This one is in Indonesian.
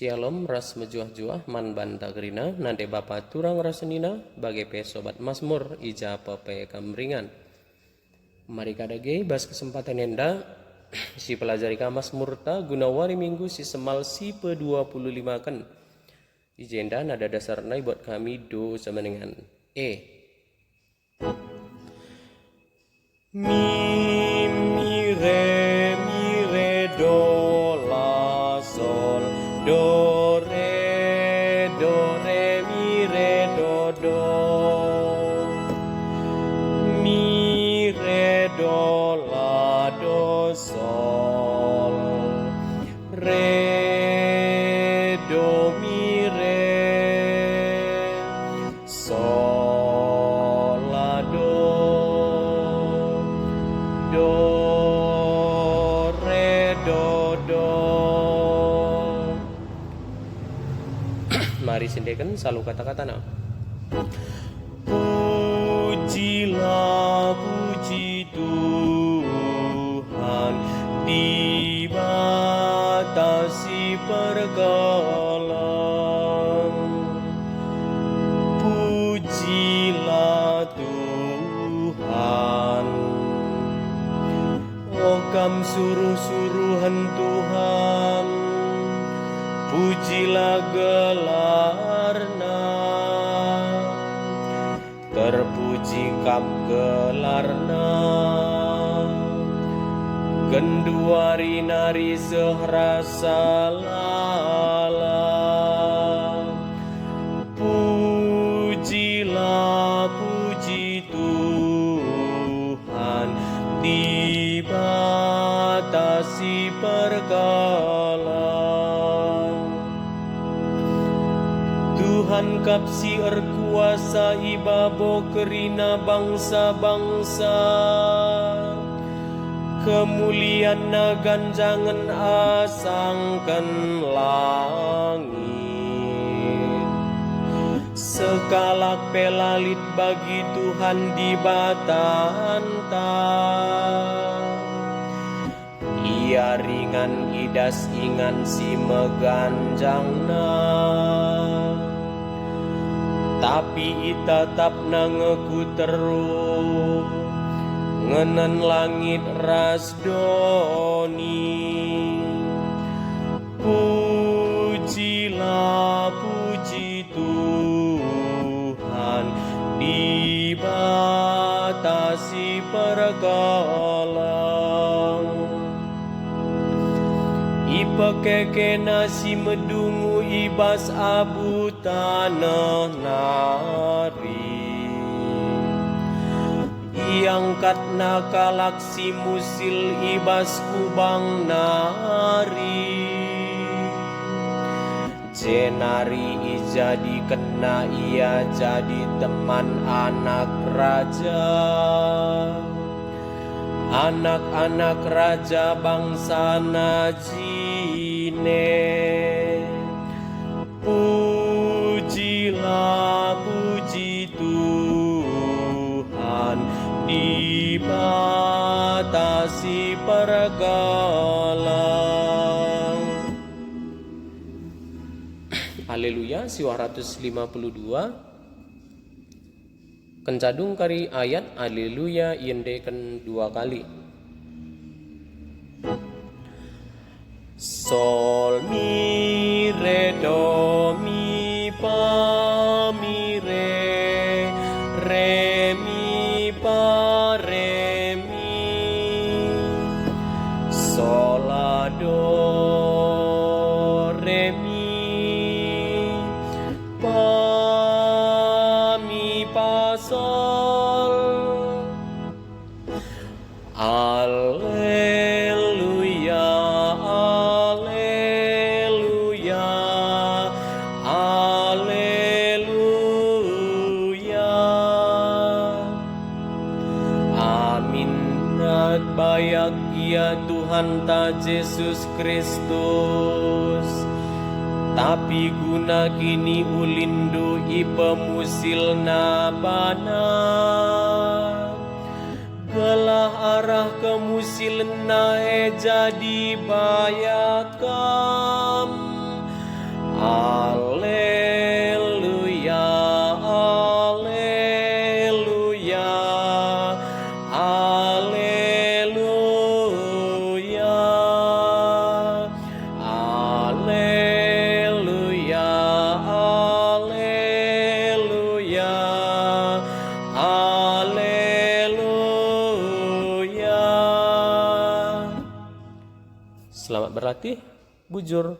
Shalom ras mejuah-juah man banta gerina nade bapa turang rasenina bagi pe sobat Mazmur ija pepe kamringan. Mari kadage bas kesempatan enda si pelajari ka Mazmur ta gunawari minggu si semal si pe-25 kan. Ijenda nada dasarnya buat kami do sama dengan Mi re do la sol do re mi re do mi re do la do sol re do mi re sol la do re do. Mari sendekan selalu kata-kata na. Pujilah puji Tuhan di batasi pergaulan. Pujilah Tuhan, okam suruh-suruhan Tuhan, pujilah gelarna, terpuji kap gelarna, genduari nari sehrasa lala. Pujilah puji Tuhan di batasi pergaulan. Tuhan kapsi erkuasa ibabo kerina bangsa-bangsa, kemuliaan ganjangan asangkan langit. Sekalak pelalit bagi Tuhan di batanta, ia ringan idas ingan si meganjangna. Tapi ita tap nangeku terus ngenen langit rasdoni. Pujilah puji Tuhan di batasi pergaulan. Ipekeke nasi medungu ibas abu tanah nari, iangkat nakalaksi musil ibas kubang nari. Jenari ijadi kena ia jadi teman anak raja, anak-anak raja bangsa najine. Pujilah puji Tuhan di batasi pergaulan. Haleluya, siwah 152. Kencadung kari ayat haleluya yendeken 2 kali. Sol mi re do mi fa mi re mi fa re mi sol la do re mi fa mi fa sol. Alleluia, alleluia, alleluia. Amin. Bayak ya Tuhan ta Yesus Kristus, tapi guna kini ulindu ipemusil nabana. Gelah arah kemusilna jadi bayakam, Haleluya, haleluya, haleluya, haleluya, haleluya, haleluya. Selamat berlatih, bujur.